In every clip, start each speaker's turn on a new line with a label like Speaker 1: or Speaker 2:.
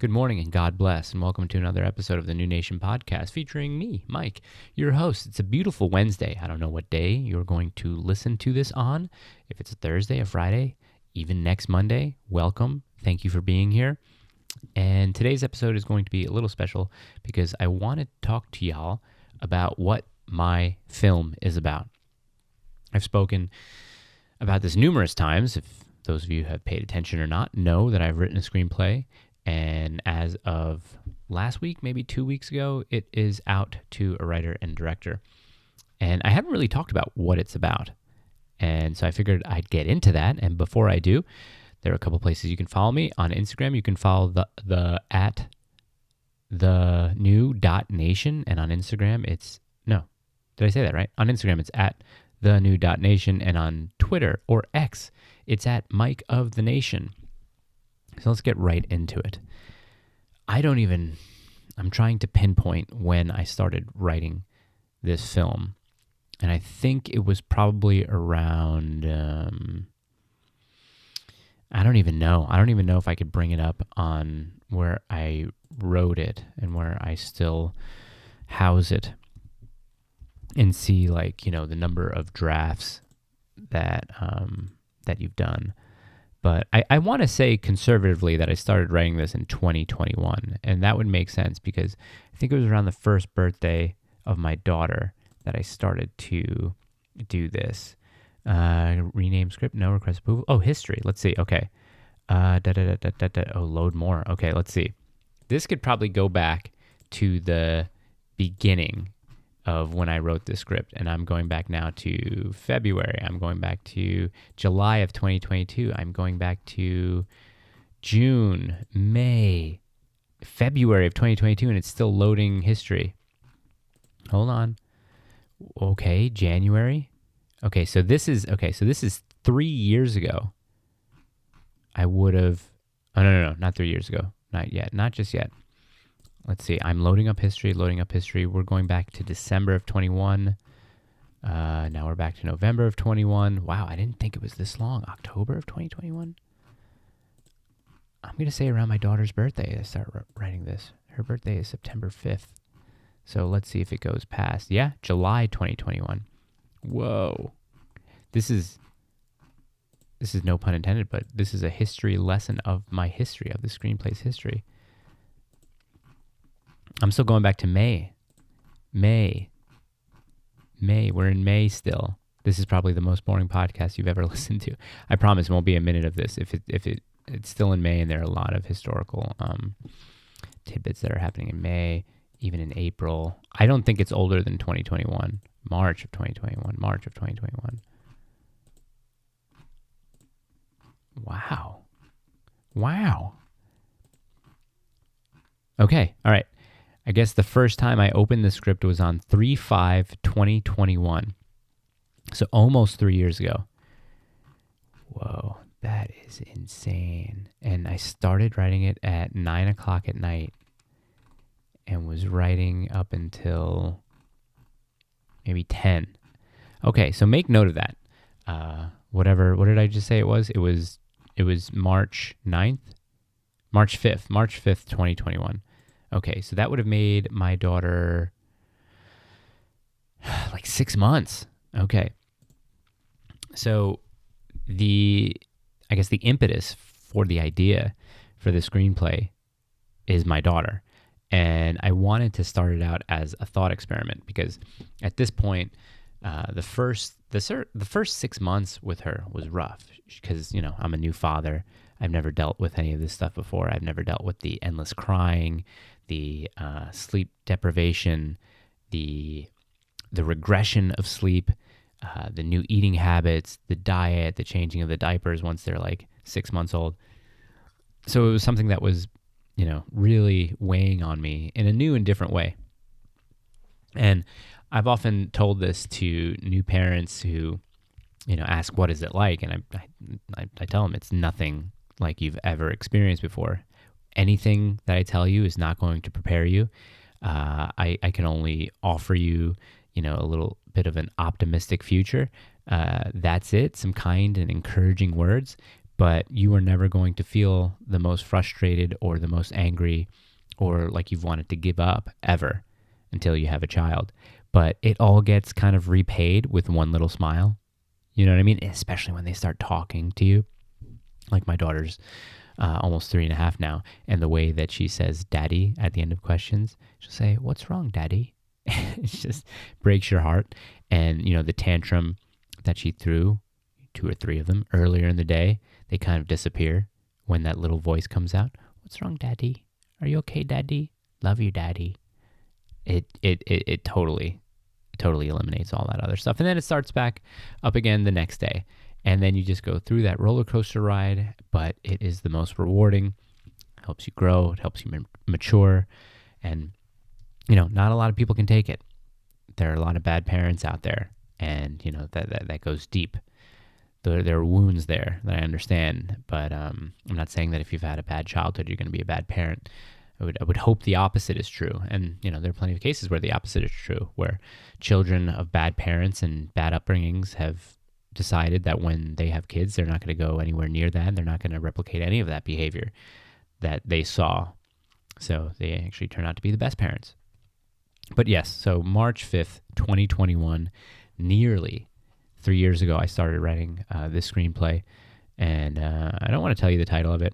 Speaker 1: Good morning and God bless, and welcome to another episode of the New Nation Podcast featuring me, Mike, your host. It's a beautiful Wednesday. I don't know what day you're going to listen to this on. If it's a Thursday, a Friday, even next Monday, welcome. Thank you for being here. And today's episode is going to be a little special because I want to talk to y'all about what my film is about. I've spoken about this numerous times. If those of you who have paid attention or not know that I've written a screenplay. And as of last week, maybe 2 weeks ago, it is out to a writer and director. And I haven't really talked about what it's about. And so I figured I'd get into that. And before I do, there are a couple places you can follow me. On Instagram, you can follow the at the new.nation. And on Instagram, it's, no, did I say that right? On Instagram, it's at the new.nation. And on Twitter or X, it's at Mike of the Nation. So let's get right into it. I'm trying to pinpoint when I started writing this film. And I think it was probably around, I don't even know. I don't even know if I could bring it up on where I wrote it and where I still house it and see the number of drafts that you've done. But I want to say conservatively that I started writing this in 2021, and that would make sense because I think it was around the first birthday of my daughter that I started to do this. Rename script, no request approval. Oh, history. Let's see. Okay. Oh, load more. Okay, let's see. This could probably go back to the beginning of when I wrote this script, and I'm going back now to February. I'm going back to July of 2022. I'm going back to June, May, February of 2022, and it's still loading history. Hold on. Okay, January. Okay, so this is 3 years ago. I would have. Oh no, not 3 years ago. Not yet. Not just yet. Let's see. I'm loading up history. We're going back to December of 21. Now we're back to November of 21. Wow, I didn't think it was this long. October of 2021? I'm going to say around my daughter's birthday I start writing this. Her birthday is September 5th. So let's see if it goes past. Yeah, July 2021. Whoa. This is no pun intended, but this is a history lesson of my history, of the screenplay's history. I'm still going back to May. We're in May still. This is probably the most boring podcast you've ever listened to. I promise it won't be a minute of this. If it's still in May, and there are a lot of historical tidbits that are happening in May, even in April. I don't think it's older than 2021. March of 2021. Wow. Okay, all right. I guess the first time I opened the script was on 3/5/2021. So almost 3 years ago. Whoa, that is insane. And I started writing it at 9 o'clock at night and was writing up until maybe 10. Okay, so make note of that. What did I just say it was? It was March 9th? March 5th, 2021. Okay, so that would have made my daughter like 6 months. Okay. So I guess the impetus for the idea for the screenplay is my daughter. And I wanted to start it out as a thought experiment because at this point, the first 6 months with her was rough because, I'm a new father. I've never dealt with any of this stuff before. I've never dealt with the endless crying, the sleep deprivation, the regression of sleep, the new eating habits, the diet, the changing of the diapers once they're like 6 months old. So it was something that was, really weighing on me in a new and different way. And I've often told this to new parents who, ask, what is it like? And I tell them it's nothing like you've ever experienced before. Anything that I tell you is not going to prepare you. I can only offer you, a little bit of an optimistic future. That's it, some kind and encouraging words. but you are never going to feel the most frustrated or the most angry or like you've wanted to give up ever until you have a child. But it all gets kind of repaid with one little smile. You know what I mean? Especially when they start talking to you. Like my daughter's almost 3.5 now, and the way that she says daddy at the end of questions, she'll say, "What's wrong, daddy?" It just breaks your heart. And, the tantrum that she threw, 2 or 3 of them earlier in the day, they kind of disappear when that little voice comes out. "What's wrong, daddy? Are you okay, daddy? Love you, daddy." It totally eliminates all that other stuff. And then it starts back up again the next day. And then you just go through that roller coaster ride, but it is the most rewarding. It helps you grow. It helps you mature. And, not a lot of people can take it. There are a lot of bad parents out there. And, that goes deep. There are wounds there that I understand. But I'm not saying that if you've had a bad childhood, you're going to be a bad parent. I would hope the opposite is true. And, there are plenty of cases where the opposite is true, where children of bad parents and bad upbringings have decided that when they have kids, they're not going to go anywhere near that. And they're not going to replicate any of that behavior that they saw. So they actually turn out to be the best parents. But yes, so March 5th, 2021, nearly 3 years ago, I started writing this screenplay. And I don't want to tell you the title of it.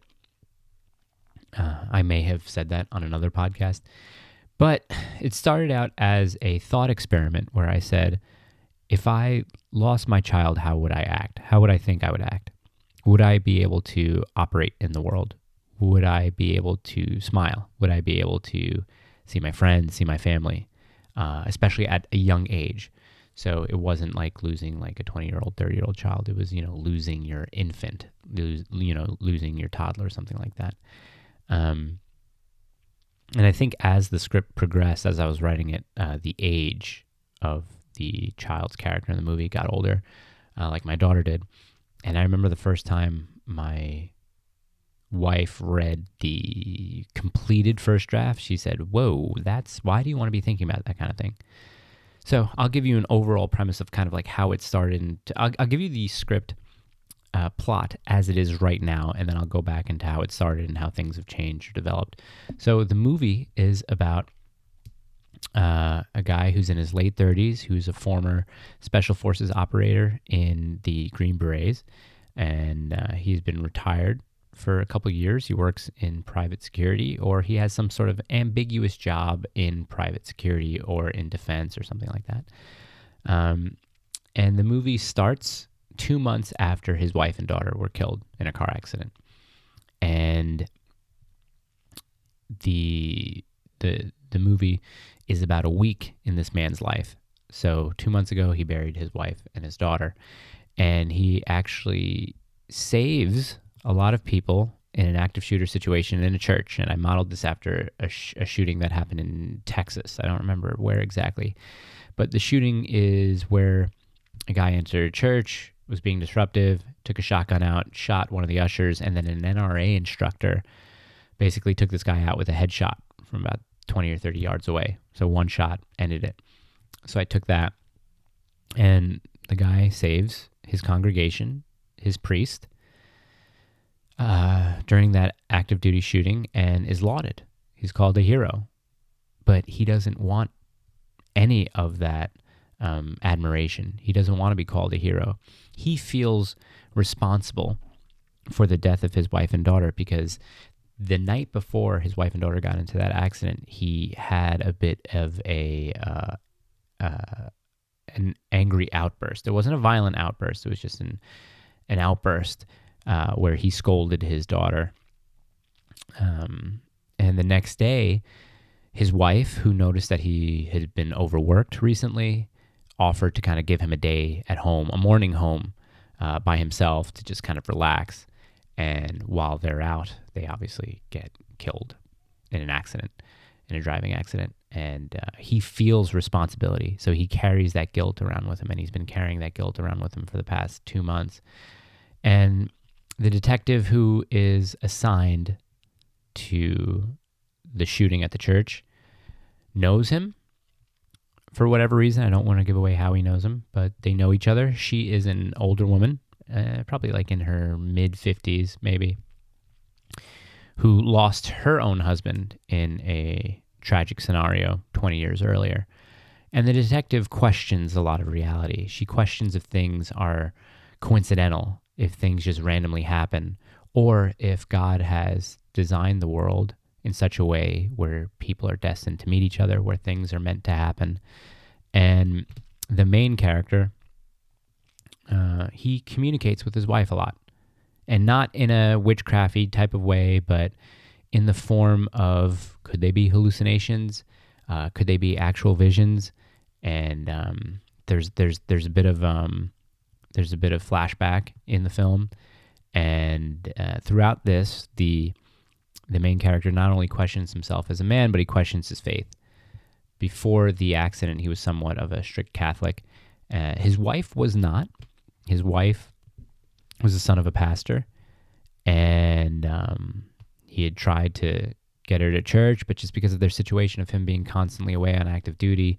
Speaker 1: I may have said that on another podcast. But it started out as a thought experiment where I said, if I lost my child, how would I act? How would I think I would act? Would I be able to operate in the world? Would I be able to smile? Would I be able to see my friends, see my family, especially at a young age? So it wasn't like losing like a 20-year-old, 30-year-old child. It was, losing your infant, losing your toddler, something like that. And I think as the script progressed, as I was writing it, the age of the child's character in the movie got older, like my daughter did. And I remember the first time my wife read the completed first draft, she said, "Whoa, why do you want to be thinking about that kind of thing?" So I'll give you an overall premise of kind of like how it started. And I'll give you the script plot as it is right now, and then I'll go back into how it started and how things have changed or developed. So the movie is about a guy who's in his late 30s, who's a former Special Forces operator in the Green Berets, and he's been retired for a couple of years. He works in private security, or he has some sort of ambiguous job in private security or in defense or something like that. And the movie starts 2 months after his wife and daughter were killed in a car accident. And the movie is about a week in this man's life. So 2 months ago, he buried his wife and his daughter, and he actually saves a lot of people in an active shooter situation in a church. And I modeled this after a shooting that happened in Texas. I don't remember where exactly, but the shooting is where a guy entered a church, was being disruptive, took a shotgun out, shot one of the ushers, and then an NRA instructor basically took this guy out with a headshot from about 20 or 30 yards away. So one shot ended it. So I took that, and the guy saves his congregation, his priest, during that active duty shooting, and is lauded. He's called a hero, but he doesn't want any of that admiration. He doesn't want to be called a hero. He feels responsible for the death of his wife and daughter because the night before his wife and daughter got into that accident, he had a bit of an angry outburst. It wasn't a violent outburst. It was just an outburst where he scolded his daughter. And the next day, his wife, who noticed that he had been overworked recently, offered to kind of give him a day at home, a morning home by himself to just kind of relax. And while they're out, they obviously get killed in an accident, in a driving accident. And he feels responsibility. So he carries that guilt around with him, and he's been carrying that guilt around with him for the past 2 months. And the detective who is assigned to the shooting at the church knows him for whatever reason. I don't want to give away how he knows him, but they know each other. She is an older woman, probably like in her mid-50s maybe, who lost her own husband in a tragic scenario 20 years earlier. And the detective questions a lot of reality. She questions if things are coincidental, if things just randomly happen, or if God has designed the world in such a way where people are destined to meet each other, where things are meant to happen. And the main character, he communicates with his wife a lot. And not in a witchcrafty type of way, but in the form of, could they be hallucinations? Could they be actual visions? And there's a bit of flashback in the film, and throughout this, the main character not only questions himself as a man, but he questions his faith. Before the accident, he was somewhat of a strict Catholic. His wife was not. His wife was the son of a pastor, and he had tried to get her to church, but just because of their situation of him being constantly away on active duty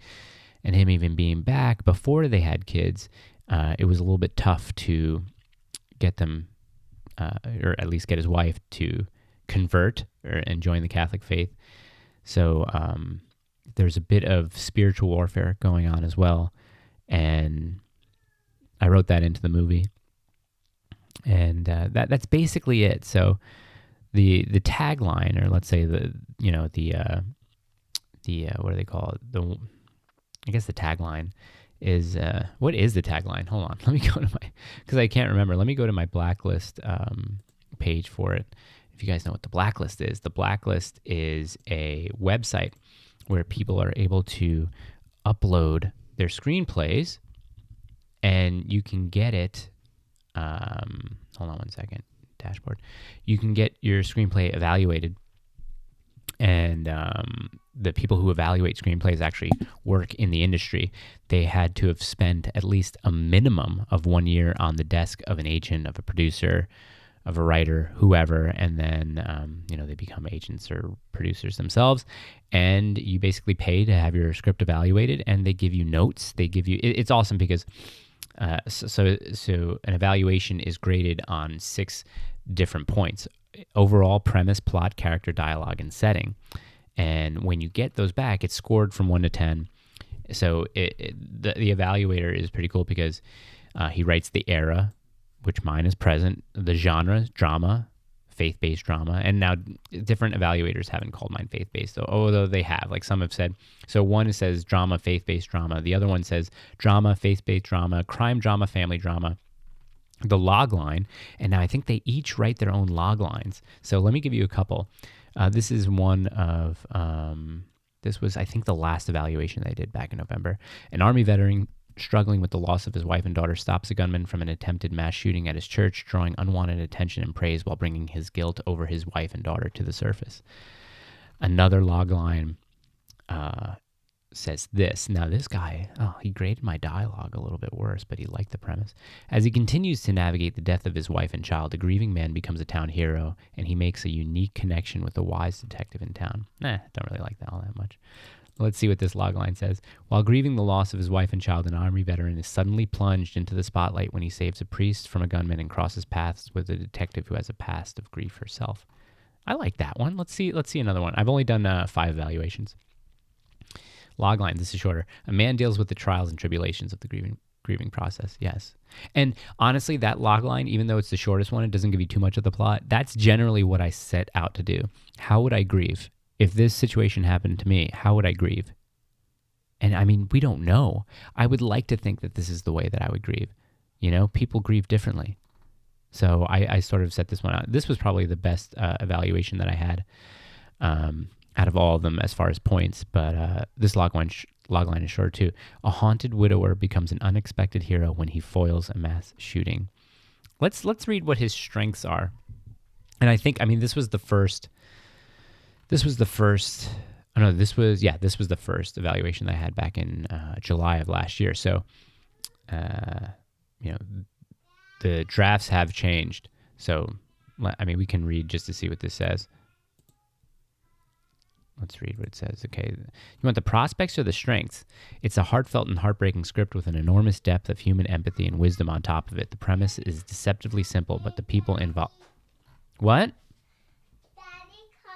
Speaker 1: and him even being back before they had kids, it was a little bit tough to get them, or at least get his wife to convert and join the Catholic faith. So there's a bit of spiritual warfare going on as well, and I wrote that into the movie. And that's basically it. So the tagline, or let's say the what do they call it? I guess the tagline is, what is the tagline? Hold on, let me go to because I can't remember. Let me go to my Blacklist page for it. If you guys know what the Blacklist is, the Blacklist is a website where people are able to upload their screenplays, and you can get it. Hold on one second. Dashboard. You can get your screenplay evaluated, and the people who evaluate screenplays actually work in the industry. They had to have spent at least a minimum of 1 year on the desk of an agent, of a producer, of a writer, whoever, and then they become agents or producers themselves. And you basically pay to have your script evaluated, and they give you notes. They give you. It's awesome because. So an evaluation is graded on 6 different points: overall premise, plot, character, dialogue, and setting. And when you get those back, it's scored from 1 to 10. So the evaluator is pretty cool because he writes the era, which mine is present, the genre, drama, faith-based drama, and now different evaluators haven't called mine faith-based, although they have. Like some have said, so one says drama, faith-based drama. The other one says drama, faith-based drama, crime drama, family drama, the log line, and now I think they each write their own log lines. So let me give you a couple. This is one of, this was, I think, the last evaluation they did back in November. An Army veteran struggling with the loss of his wife and daughter stops a gunman from an attempted mass shooting at his church, drawing unwanted attention and praise while bringing his guilt over his wife and daughter to the surface. Another log line says this. Now this guy, he graded my dialogue a little bit worse, but he liked the premise. As he continues to navigate the death of his wife and child, the grieving man becomes a town hero, and he makes a unique connection with a wise detective in town. Don't really like that all that much. Let's see what this logline says. While grieving the loss of his wife and child, an Army veteran is suddenly plunged into the spotlight when he saves a priest from a gunman and crosses paths with a detective who has a past of grief herself. I like that one. Let's see another one. I've only done 5 evaluations. Logline, this is shorter. A man deals with the trials and tribulations of the grieving process. Yes. And honestly, that logline, even though it's the shortest one, it doesn't give you too much of the plot. That's generally what I set out to do. How would I grieve? If this situation happened to me, how would I grieve? And I mean, we don't know. I would like to think that this is the way that I would grieve. People grieve differently. So I sort of set this one out. This was probably the best evaluation that I had out of all of them as far as points. But this logline is short too. A haunted widower becomes an unexpected hero when he foils a mass shooting. Let's read what his strengths are. And this was the first evaluation that I had back in July of last year. So, the drafts have changed. So, we can read just to see what this says. Let's read what it says. Okay. You want the prospects or the strengths? It's a heartfelt and heartbreaking script with an enormous depth of human empathy and wisdom on top of it. The premise is deceptively simple, but the people involved... What?
Speaker 2: Daddy cut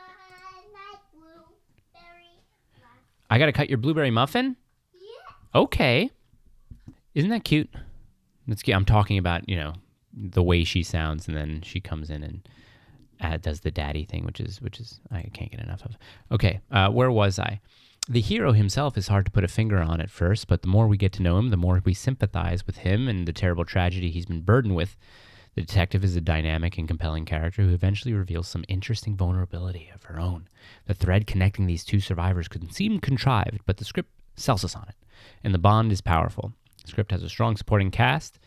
Speaker 2: my blueberry muffin.
Speaker 1: I got to cut your blueberry muffin?
Speaker 2: Yeah.
Speaker 1: Okay. Isn't that cute? That's cute. I'm talking about, the way she sounds, and then she comes in and does the daddy thing, which is I can't get enough of. Okay, where was I? The hero himself is hard to put a finger on at first, but the more we get to know him, the more we sympathize with him and the terrible tragedy he's been burdened with. The detective is a dynamic and compelling character who eventually reveals some interesting vulnerability of her own. The thread connecting these two survivors could seem contrived, but the script sells us on it, and the bond is powerful. The script has a strong supporting cast.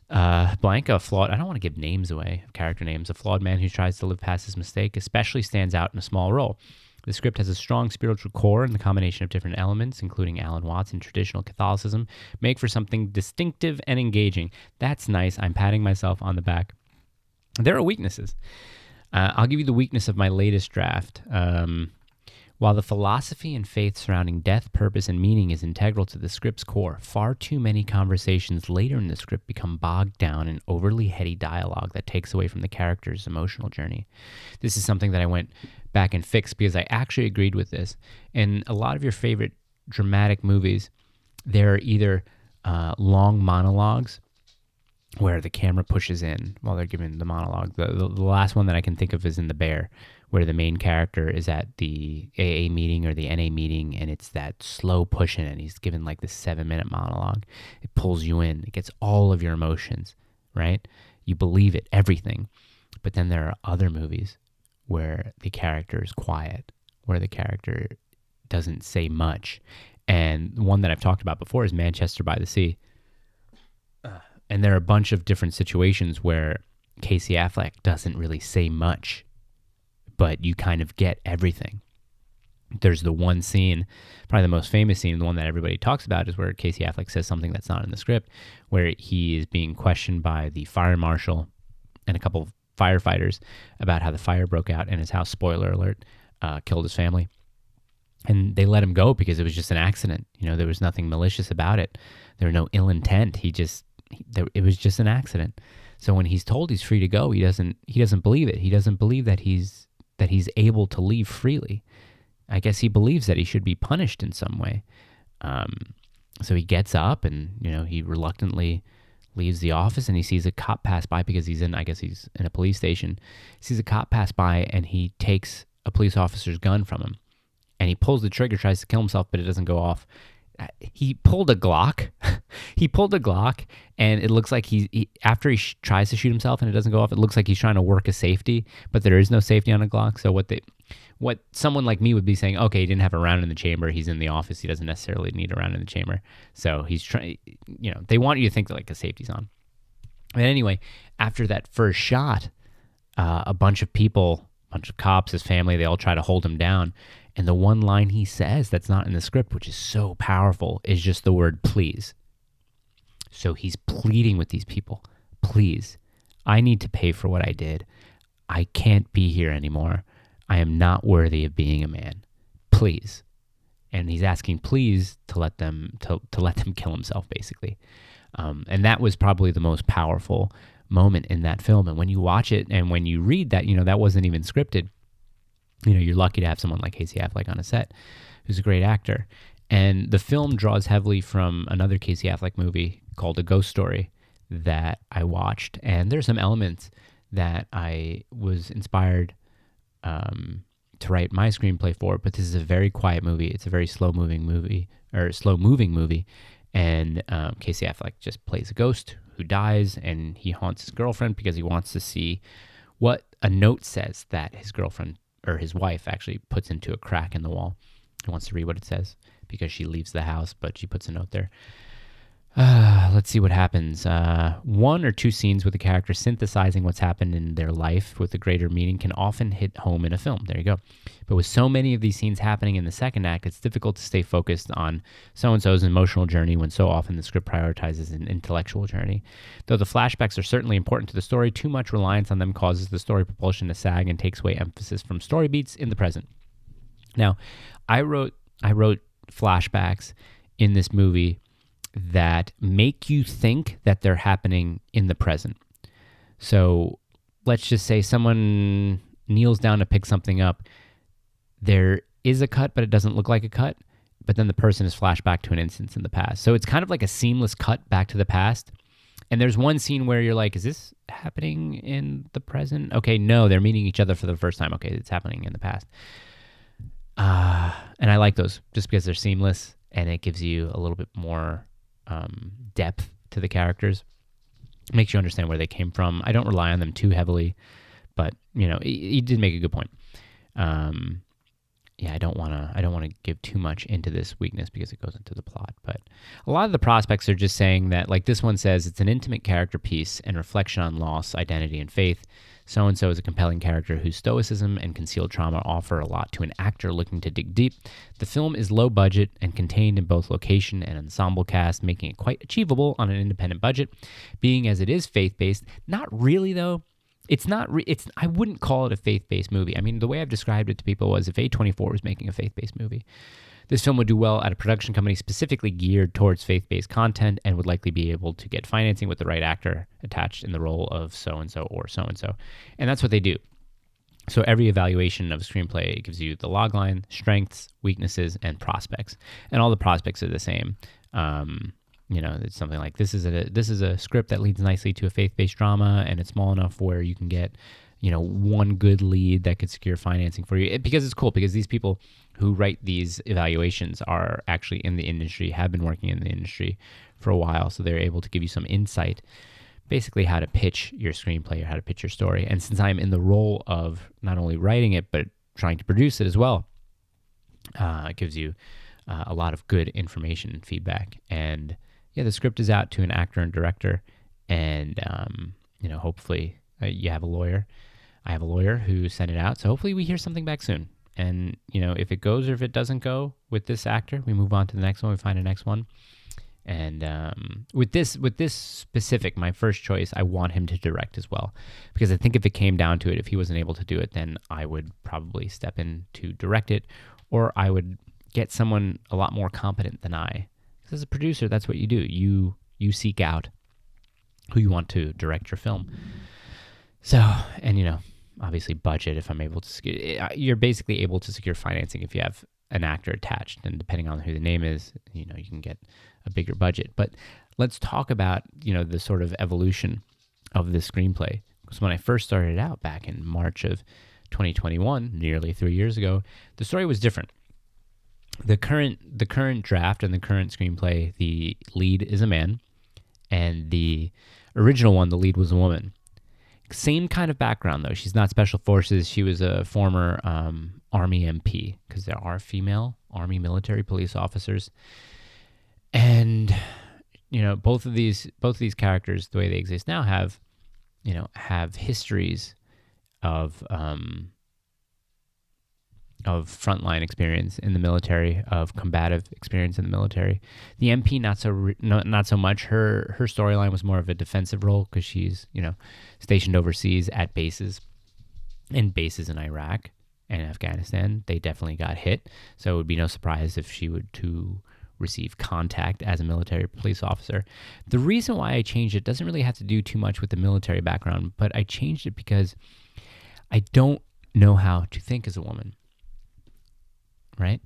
Speaker 1: Blanca, flawed, I don't want to give names away, character names. A flawed man who tries to live past his mistake especially stands out in a small role. The script has a strong spiritual core, and the combination of different elements, including Alan Watts and traditional Catholicism, make for something distinctive and engaging. That's nice. I'm patting myself on the back. There are weaknesses. I'll give you the weakness of my latest draft. While the philosophy and faith surrounding death, purpose, and meaning is integral to the script's core, far too many conversations later in the script become bogged down in overly heady dialogue that takes away from the character's emotional journey. This is something that I went back and fixed because I actually agreed with this. In a lot of your favorite dramatic movies, there are either long monologues where the camera pushes in while they're giving the monologue. The last one that I can think of is in The Bear, where the main character is at the AA meeting or the NA meeting, and it's that slow pushing, and he's given like this 7-minute monologue. It pulls you in. It gets all of your emotions, right? You believe it, everything. But then there are other movies where the character is quiet, where the character doesn't say much. And one that I've talked about before is Manchester by the Sea. And there are a bunch of different situations where Casey Affleck doesn't really say much, but you kind of get everything. There's the one scene, probably the most famous scene, the one that everybody talks about, is where Casey Affleck says something that's not in the script, where he is being questioned by the fire marshal and a couple of firefighters about how the fire broke out in his house, spoiler alert, killed his family. And they let him go because it was just an accident. There was nothing malicious about it. There was no ill intent. It was just an accident. So when he's told he's free to go, he doesn't believe it. He doesn't believe that he's able to leave freely. I guess he believes that he should be punished in some way. So he gets up and, he reluctantly leaves the office, and he sees a cop pass by because he's in a police station. He sees a cop pass by, and he takes a police officer's gun from him, and he pulls the trigger, tries to kill himself, but it doesn't go off. He pulled a Glock. And it looks like after he tries to shoot himself and it doesn't go off, it looks like he's trying to work a safety, but there is no safety on a Glock. So what someone like me would be saying, okay, he didn't have a round in the chamber. He's in the office. He doesn't necessarily need a round in the chamber. So he's trying, they want you to think that like a safety's on. But anyway, after that first shot, a bunch of people, a bunch of cops, his family, they all try to hold him down. And the one line he says that's not in the script, which is so powerful, is just the word please. So he's pleading with these people, please, I need to pay for what I did. I can't be here anymore. I am not worthy of being a man. Please. And he's asking please to let them kill himself, basically. And that was probably the most powerful moment in that film. And when you watch it and when you read that, that wasn't even scripted. You're lucky to have someone like Casey Affleck on a set, who's a great actor. And the film draws heavily from another Casey Affleck movie called A Ghost Story that I watched. And there's some elements that I was inspired to write my screenplay for, but this is a very quiet movie. It's a very slow-moving movie. And Casey Affleck just plays a ghost who dies, and he haunts his girlfriend because he wants to see what a note says that his girlfriend or his wife actually puts into a crack in the wall. He wants to read what it says because she leaves the house, but she puts a note there. Let's see what happens. One or two scenes with the character synthesizing what's happened in their life with a greater meaning can often hit home in a film. There you go. But with so many of these scenes happening in the second act, it's difficult to stay focused on so-and-so's emotional journey when so often the script prioritizes an intellectual journey. Though the flashbacks are certainly important to the story, too much reliance on them causes the story propulsion to sag and takes away emphasis from story beats in the present. Now, I wrote flashbacks in this movie that make you think that they're happening in the present. So let's just say someone kneels down to pick something up. There is a cut, but it doesn't look like a cut. But then the person is flashed back to an instance in the past. So it's kind of like a seamless cut back to the past. And there's one scene where you're like, is this happening in the present? Okay, no, they're meeting each other for the first time. Okay, it's happening in the past. And I like those just because they're seamless and it gives you a little bit more depth to the characters. Makes you understand where they came from. I don't rely on them too heavily, but he did make a good point. I don't want to give too much into this weakness because it goes into the plot. But a lot of the prospects are just saying that, like this one says, it's an intimate character piece and reflection on loss, identity, and faith. So-and-so is a compelling character whose stoicism and concealed trauma offer a lot to an actor looking to dig deep. The film is low budget and contained in both location and ensemble cast, making it quite achievable on an independent budget. Being as it is faith-based, not really though. It's not. I wouldn't call it a faith-based movie. I mean, the way I've described it to people was if A24 was making a faith-based movie, this film would do well at a production company specifically geared towards faith-based content and would likely be able to get financing with the right actor attached in the role of so-and-so or so-and-so. And that's what they do. So every evaluation of a screenplay gives you the logline, strengths, weaknesses, and prospects. And all the prospects are the same. It's something like this is a script that leads nicely to a faith-based drama, and it's small enough where you can get one good lead that could secure financing for you. Because it's cool, because these people who write these evaluations are actually in the industry, have been working in the industry for a while, so they're able to give you some insight, basically how to pitch your screenplay or how to pitch your story. And since I'm in the role of not only writing it, but trying to produce it as well, it gives you a lot of good information and feedback. And yeah, the script is out to an actor and director, and hopefully you have a lawyer. I have a lawyer who sent it out, so hopefully we hear something back soon. And if it goes or if it doesn't go with this actor, we move on to the next one. We find a next one. And with this specific, my first choice, I want him to direct as well, because I think if it came down to it, if he wasn't able to do it, then I would probably step in to direct it, or I would get someone a lot more competent than I. Because as a producer, that's what you do. You seek out who you want to direct your film. So, and obviously budget, if I'm able to, you're basically able to secure financing if you have an actor attached, and depending on who the name is, you can get a bigger budget. But let's talk about, the sort of evolution of this screenplay. Because when I first started out back in March of 2021, nearly 3 years ago, the story was different. The current draft and the current screenplay, the lead is a man, and the original one, the lead was a woman. Same kind of background, though. She's not special forces. She was a former Army MP, because there are female Army military police officers. And both of these characters, the way they exist now, have histories of frontline experience in the military, of combative experience in the military. The MP not so much. Her storyline was more of a defensive role, because she's stationed overseas at bases in Iraq and Afghanistan. They definitely got hit, so it would be no surprise if she would to receive contact as a military police officer. The reason why I changed it doesn't really have to do too much with the military background, but I changed it because I don't know how to think as a woman. Right?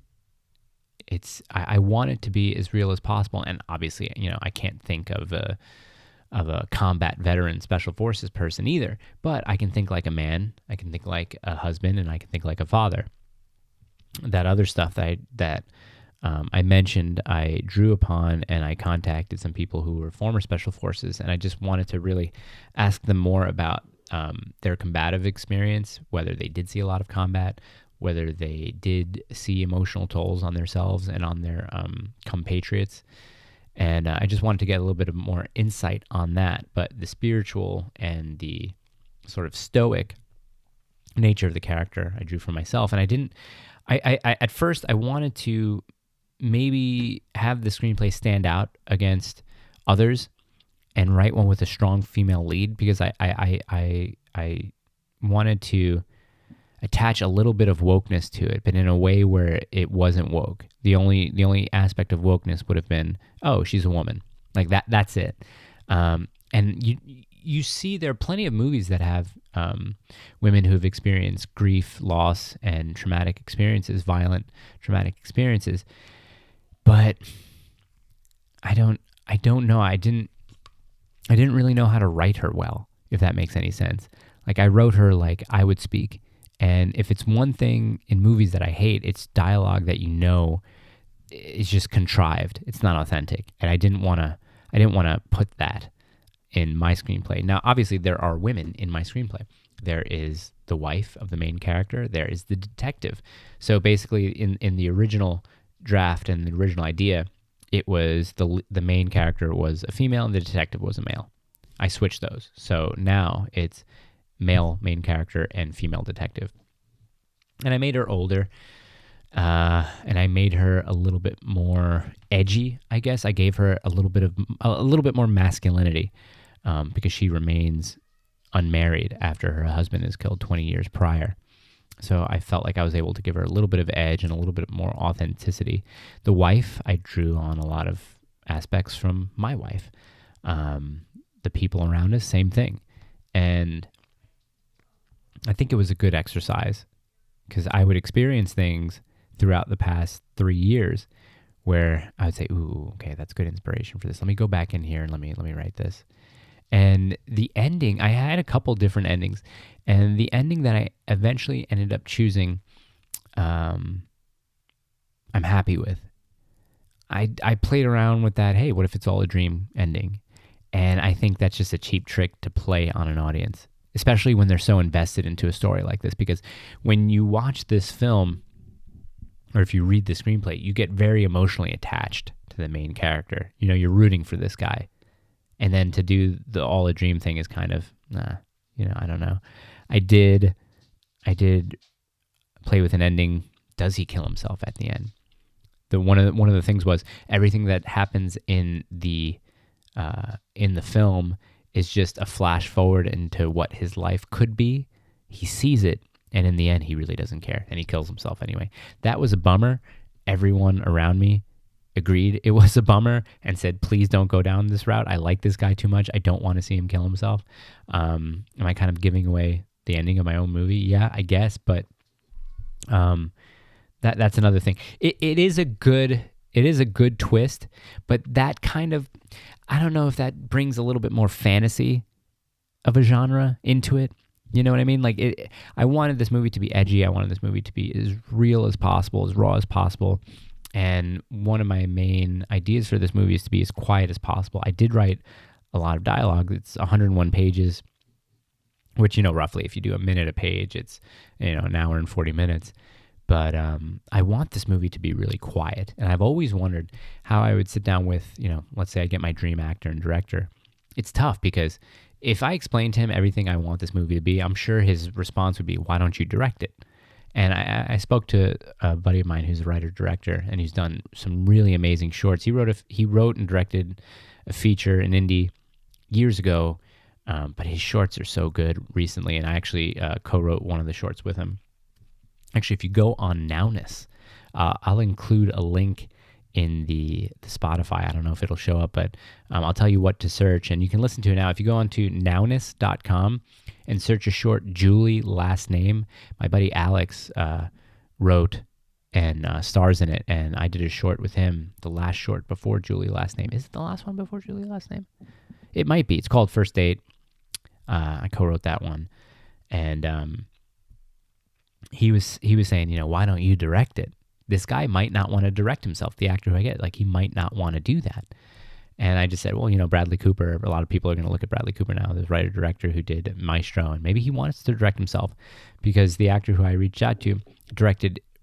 Speaker 1: I want it to be as real as possible, and obviously, I can't think of a combat veteran special forces person either, but I can think like a man, I can think like a husband, and I can think like a father. That other stuff that I mentioned, I drew upon, and I contacted some people who were former special forces, and I just wanted to really ask them more about their combative experience, whether they did see a lot of combat, whether they did see emotional tolls on themselves and on their compatriots. And I just wanted to get a little bit of more insight on that. But the spiritual and the sort of stoic nature of the character I drew for myself. And I at first I wanted to maybe have the screenplay stand out against others and write one with a strong female lead, because I wanted to, attach a little bit of wokeness to it, but in a way where it wasn't woke. The only aspect of wokeness would have been, oh, she's a woman, like that. That's it. And you see there are plenty of movies that have women who've experienced grief, loss, and traumatic experiences, violent traumatic experiences. But I don't know. I didn't really know how to write her well, if that makes any sense. Like, I wrote her like I would speak. And if it's one thing in movies that I hate, it's dialogue that is just contrived. It's not authentic. And I didn't want to put that in my screenplay. Now, obviously, there are women in my screenplay. There is the wife of the main character. There is the detective. So basically, in the original draft and the original idea, it was the main character was a female and the detective was a male. I switched those. So now it's male main character and female detective. And I made her older, and I made her a little bit more edgy, I guess. I gave her a little bit more masculinity, because she remains unmarried after her husband is killed 20 years prior. So I felt like I was able to give her a little bit of edge and a little bit more authenticity. The wife, I drew on a lot of aspects from my wife. The people around us, same thing. And I think it was a good exercise because I would experience things throughout the past 3 years where I would say, ooh, okay, that's good inspiration for this. Let me go back in here and let me write this. And the ending, I had a couple different endings, and the ending that I eventually ended up choosing, I'm happy with. I played around with that, hey, what if it's all a dream ending? And I think that's just a cheap trick to play on an audience, especially when they're so invested into a story like this, because when you watch this film, or if you read the screenplay, you get very emotionally attached to the main character. You know, you're rooting for this guy. And then to do the all a dream thing is kind of, I don't know. I did play with an ending. Does he kill himself at the end? One of the things was everything that happens in the film is just a flash forward into what his life could be. He sees it, and in the end, he really doesn't care, and he kills himself anyway. That was a bummer. Everyone around me agreed it was a bummer and said, please don't go down this route. I like this guy too much. I don't want to see him kill himself. Am I kind of giving away the ending of my own movie? Yeah, I guess, but that's another thing. It is a good twist, but that kind of, I don't know if that brings a little bit more fantasy of a genre into it. You know what I mean? Like, I wanted this movie to be edgy. I wanted this movie to be as real as possible, as raw as possible. And one of my main ideas for this movie is to be as quiet as possible. I did write a lot of dialogue. It's 101 pages, which, roughly if you do a minute a page, it's, an hour and 40 minutes. But I want this movie to be really quiet. And I've always wondered how I would sit down with, let's say I get my dream actor and director. It's tough because if I explain to him everything I want this movie to be, I'm sure his response would be, why don't you direct it? And I spoke to a buddy of mine who's a writer-director, and he's done some really amazing shorts. He wrote and directed a feature in indie years ago, but his shorts are so good recently, and I actually co-wrote one of the shorts with him. Actually, if you go on Nowness, I'll include a link in the Spotify. I don't know if it'll show up, but I'll tell you what to search, and you can listen to it now. If you go on to nowness.com and search a short Julie last name, my buddy Alex wrote and stars in it, and I did a short with him, the last short before Julie last name. Is it the last one before Julie last name? It might be. It's called First Date. I co-wrote that one, and he was saying, why don't you direct it? This guy might not want to direct himself, the actor who I get. Like, he might not want to do that. And I just said, well, Bradley Cooper, a lot of people are going to look at Bradley Cooper now, this writer-director who did Maestro, and maybe he wants to direct himself because the actor who I reached out to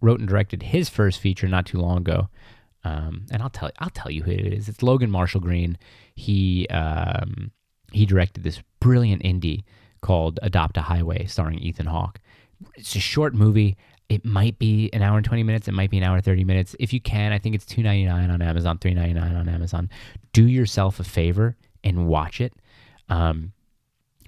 Speaker 1: wrote and directed his first feature not too long ago. And I'll tell you who it is. It's Logan Marshall Green. He directed this brilliant indie called Adopt a Highway starring Ethan Hawke. It's a short movie. It might be an hour and 20 minutes. It might be an hour and 30 minutes. If you can, I think it's $2.99 on Amazon, $3.99 on Amazon. Do yourself a favor and watch it.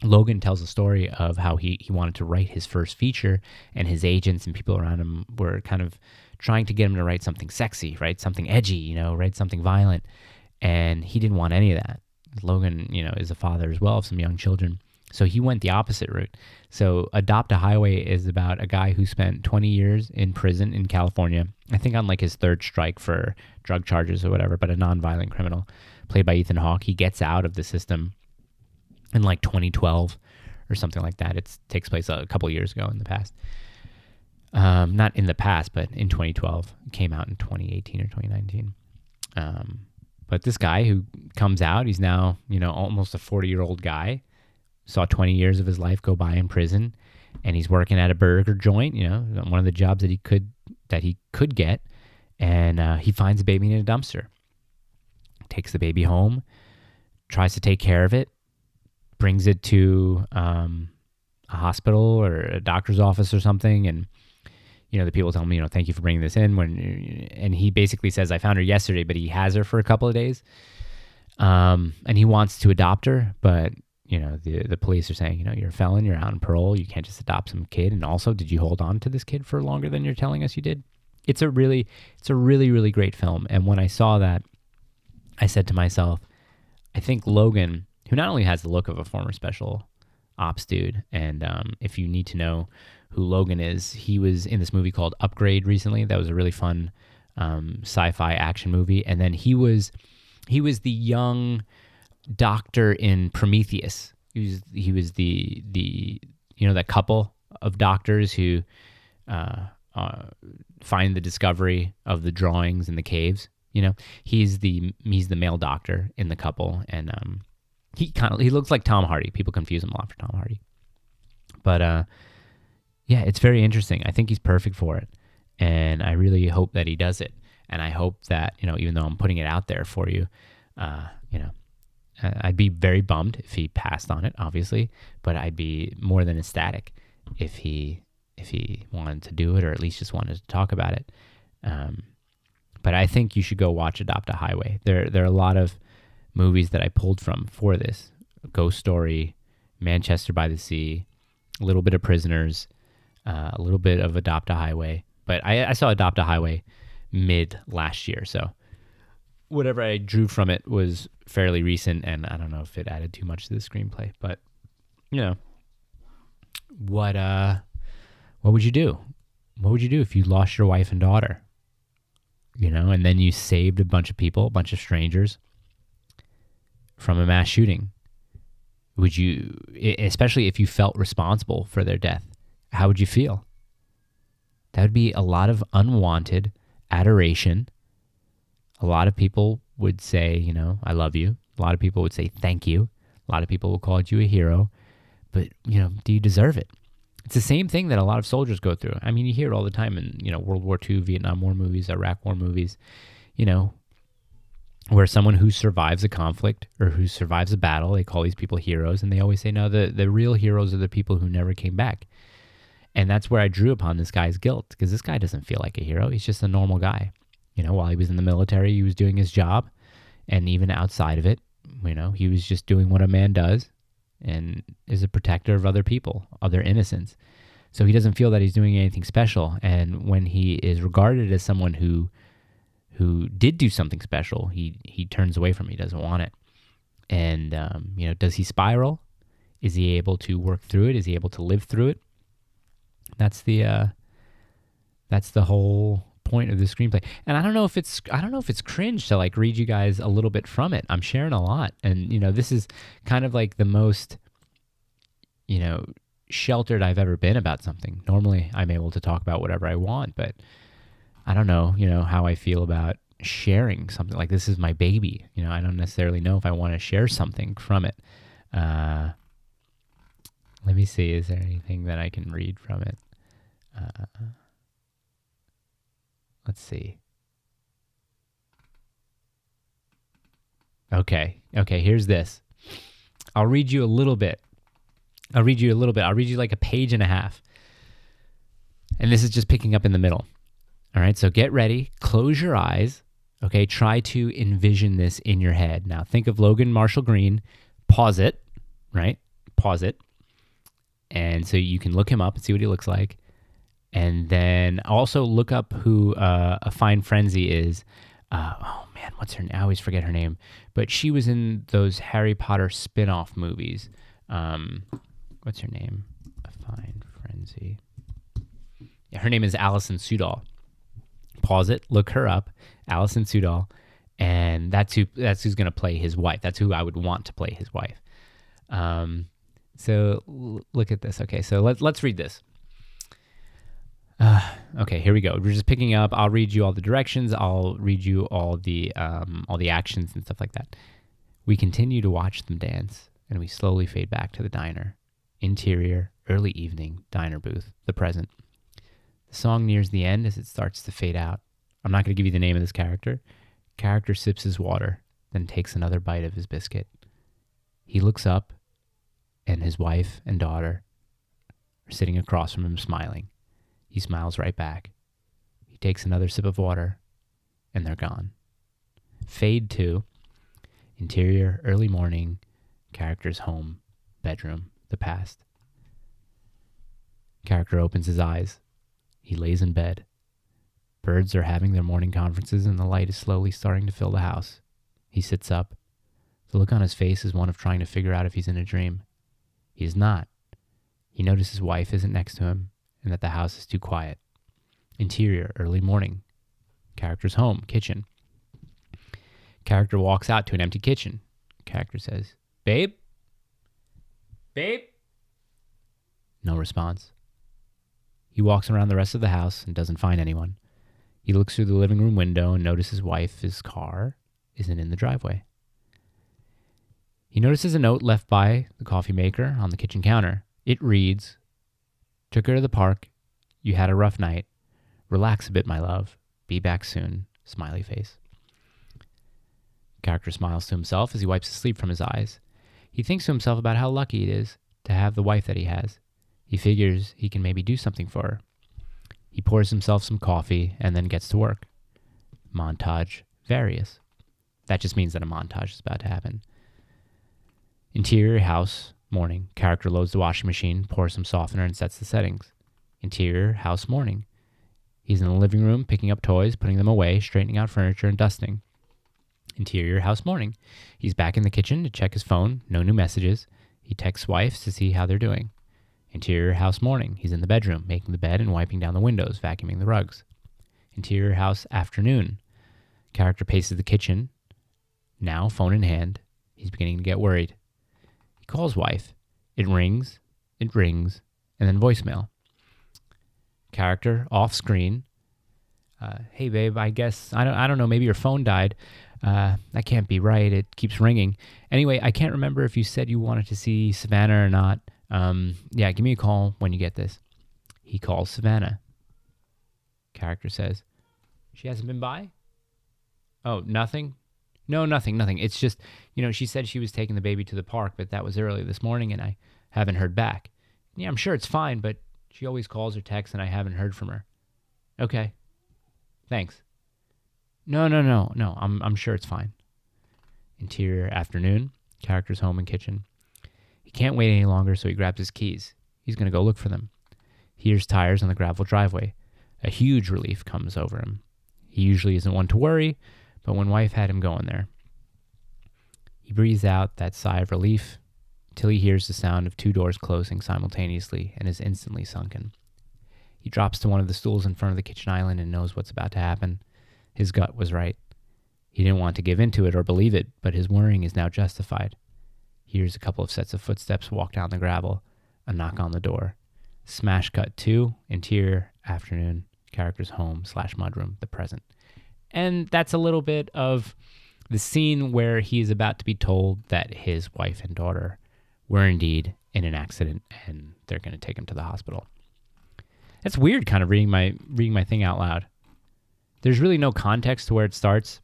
Speaker 1: Logan tells a story of how he wanted to write his first feature, and his agents and people around him were kind of trying to get him to write something sexy, right? Something edgy, write something violent. And he didn't want any of that. Logan, is a father as well of some young children. So he went the opposite route. So Adopt a Highway is about a guy who spent 20 years in prison in California, I think on like his third strike for drug charges or whatever, but a non-violent criminal played by Ethan Hawke. He gets out of the system in like 2012 or something like that. It takes place a couple years ago in the past. Not in the past, but in 2012. It came out in 2018 or 2019. But this guy who comes out, he's now, almost a 40-year-old guy, saw 20 years of his life go by in prison, and he's working at a burger joint, one of the jobs that he could get, and he finds a baby in a dumpster. Takes the baby home, tries to take care of it, brings it to a hospital or a doctor's office or something, and the people tell him, thank you for bringing this in. And he basically says, I found her yesterday, but he has her for a couple of days. And he wants to adopt her, but, the police are saying, you're a felon, you're out on parole, you can't just adopt some kid. And also, did you hold on to this kid for longer than you're telling us you did? It's a really, really great film. And when I saw that, I said to myself, I think Logan, who not only has the look of a former special ops dude, and if you need to know who Logan is, he was in this movie called Upgrade recently. That was a really fun sci-fi action movie. And then he was the young doctor in Prometheus. He was the that couple of doctors who find the discovery of the drawings in the caves. He's the male doctor in the couple, and he looks like Tom Hardy. People confuse him a lot for Tom Hardy, but yeah, it's very interesting. I think he's perfect for it, and I really hope that he does it. And I hope that even though I'm putting it out there for you, I'd be very bummed if he passed on it, obviously, but I'd be more than ecstatic if he wanted to do it, or at least just wanted to talk about it. But I think you should go watch Adopt a Highway. There are a lot of movies that I pulled from for this: Ghost Story, Manchester by the Sea, a little bit of Prisoners, a little bit of Adopt a Highway. But I saw Adopt a Highway mid last year, so whatever I drew from it was fairly recent, and I don't know if it added too much to the screenplay. But what would you do? What would you do if you lost your wife and daughter? And then you saved a bunch of people, a bunch of strangers from a mass shooting? Would you, especially if you felt responsible for their death, how would you feel? That would be a lot of unwanted adoration. A lot of people would say, I love you. A lot of people would say thank you. A lot of people will call you a hero. But, do you deserve it? It's the same thing that a lot of soldiers go through. I mean, you hear it all the time in, World War II, Vietnam War movies, Iraq War movies, where someone who survives a conflict or who survives a battle, they call these people heroes, and they always say, no, the real heroes are the people who never came back. And that's where I drew upon this guy's guilt, because this guy doesn't feel like a hero. He's just a normal guy. While he was in the military, he was doing his job, and even outside of it, he was just doing what a man does, and is a protector of other people, other innocents. So he doesn't feel that he's doing anything special. And when he is regarded as someone who did do something special, he turns away from it. He doesn't want it. And, does he spiral? Is he able to work through it? Is he able to live through it? That's the whole point of the screenplay. And I don't know if it's cringe to like read you guys a little bit from it. I'm sharing a lot, and this is kind of like the most sheltered I've ever been about something. Normally I'm able to talk about whatever I want, but I don't know how I feel about sharing something. Like, this is my baby. I don't necessarily know if I want to share something from it. Let me see, is there anything that I can read from it? Let's see. Okay, here's this. I'll read you a little bit. I'll read you like a page and a half. And this is just picking up in the middle. All right, so get ready. Close your eyes. Okay, try to envision this in your head. Now, think of Logan Marshall Green. Pause it, right? pause it. And so you can look him up and see what he looks like. And then also look up who a Fine Frenzy is. Oh man, what's her name? I always forget her name. But she was in those Harry Potter spin-off movies. What's her name? A Fine Frenzy. Yeah, her name is Alison Sudol. Pause it, look her up, Alison Sudol, and that's who's going to play his wife. That's who I would want to play his wife. So look at this. Okay, so let's read this. Okay, here we go. We're just picking up. I'll read you all the directions. I'll read you all the actions and stuff like that. We continue to watch them dance, and we slowly fade back to the diner. Interior, early evening, diner booth, the present. The song nears the end as it starts to fade out. I'm not going to give you the name of this character. Character sips his water, then takes another bite of his biscuit. He looks up, and his wife and daughter are sitting across from him smiling. He smiles right back. He takes another sip of water, and they're gone. Fade to interior, early morning, character's home, bedroom, the past. Character opens his eyes. He lays in bed. Birds are having their morning conferences, and the light is slowly starting to fill the house. He sits up. The look on his face is one of trying to figure out if he's in a dream. He is not. He notices his wife isn't next to him, and that the house is too quiet. Interior, early morning. Character's home, kitchen. Character walks out to an empty kitchen. Character says, "Babe? Babe?" No response. He walks around the rest of the house and doesn't find anyone. He looks through the living room window and notices his wife's car isn't in the driveway. He notices a note left by the coffee maker on the kitchen counter. It reads, "Took her to the park. You had a rough night. Relax a bit, my love. Be back soon. Smiley face." Character smiles to himself as he wipes the sleep from his eyes. He thinks to himself about how lucky it is to have the wife that he has. He figures he can maybe do something for her. He pours himself some coffee and then gets to work. Montage various. That just means that a montage is about to happen. Interior house, morning. Character loads the washing machine, pours some softener, and sets the settings. Interior house, morning. He's in the living room, picking up toys, putting them away, straightening out furniture, and dusting. Interior house, morning. He's back in the kitchen to check his phone. No new messages. He texts wife to see how they're doing. Interior house, morning. He's in the bedroom, making the bed and wiping down the windows, vacuuming the rugs. Interior house, afternoon. Character paces the kitchen. Now, phone in hand. He's beginning to get worried. He calls wife. It rings, and then voicemail. Character, off screen. "Hey, babe, I guess, I don't know, maybe your phone died. That can't be right. It keeps ringing. Anyway, I can't remember if you said you wanted to see Savannah or not. Yeah, give me a call when you get this." He calls Savannah. Character says, "She hasn't been by?" "Oh, nothing?" "No, nothing. It's just, she said she was taking the baby to the park, but that was early this morning and I haven't heard back." "Yeah, I'm sure it's fine, but she always calls or texts and I haven't heard from her." "Okay. Thanks." No, I'm sure it's fine." Interior, afternoon. Character's home and kitchen. He can't wait any longer, so he grabs his keys. He's going to go look for them. He hears tires on the gravel driveway. A huge relief comes over him. He usually isn't one to worry, but when wife had him going there. He breathes out that sigh of relief till he hears the sound of two doors closing simultaneously and is instantly sunken. He drops to one of the stools in front of the kitchen island and knows what's about to happen. His gut was right. He didn't want to give in to it or believe it, but his worrying is now justified. He hears a couple of sets of footsteps walk down the gravel, a knock on the door. Smash cut to interior, afternoon, character's home / mudroom, the present. And that's a little bit of the scene where he is about to be told that his wife and daughter were indeed in an accident and they're going to take him to the hospital. That's weird, kind of reading my thing out loud. There's really no context to where it starts.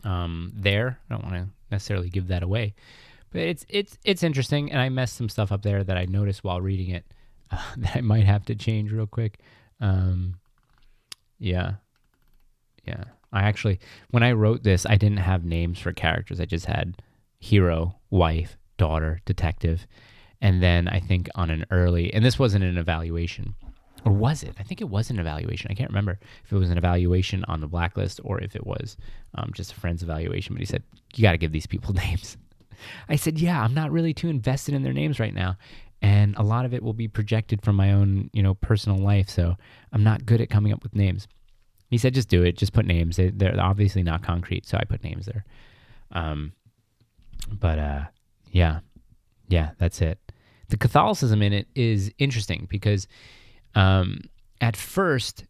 Speaker 1: There, I don't want to necessarily give that away, but it's interesting, and I messed some stuff up there that I noticed while reading it that I might have to change real quick. Yeah. I actually, when I wrote this, I didn't have names for characters. I just had hero, wife, daughter, detective. And then I think on an early, and this wasn't an evaluation, or was it? I think it was an evaluation. I can't remember if it was an evaluation on the blacklist or if it was just a friend's evaluation. But he said, you got to give these people names. I said, yeah, I'm not really too invested in their names right now. And a lot of it will be projected from my own, personal life. So I'm not good at coming up with names. He said, just do it. Just put names. They're obviously not concrete. So I put names there. Yeah, that's it. The Catholicism in it is interesting because at first,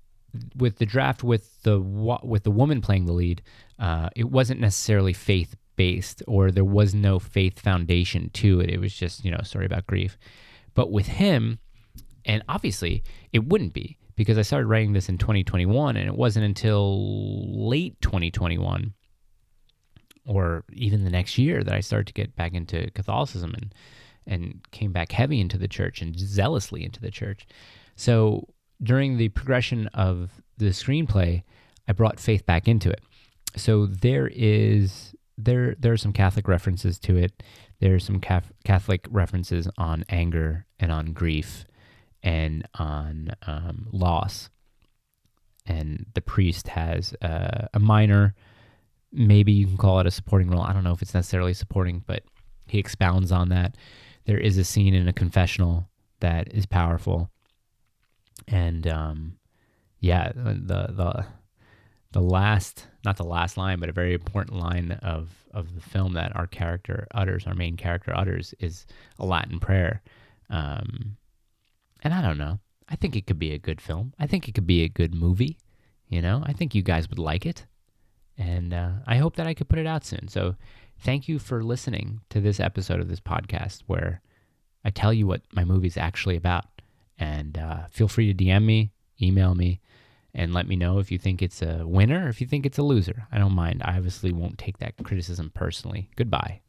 Speaker 1: with the draft with the woman playing the lead, it wasn't necessarily faith-based, or there was no faith foundation to it. It was just, a story about grief. But with him, and obviously it wouldn't be, because I started writing this in 2021, and it wasn't until late 2021 or even the next year that I started to get back into Catholicism and came back heavy into the church and zealously into the church. So during the progression of the screenplay, I brought faith back into it. So there are some Catholic references to it. There's some Catholic references on anger and on grief and on loss. And the priest has a minor, maybe you can call it a supporting role. I don't know if it's necessarily supporting, but he expounds on that. There is a scene in a confessional that is powerful. And the last, not the last line, but a very important line of the film that our main character utters, is a Latin prayer. And I don't know. I think it could be a good film. I think it could be a good movie. I think you guys would like it. And I hope that I could put it out soon. So thank you for listening to this episode of this podcast where I tell you what my movie's actually about. And feel free to DM me, email me, and let me know if you think it's a winner or if you think it's a loser. I don't mind. I obviously won't take that criticism personally. Goodbye.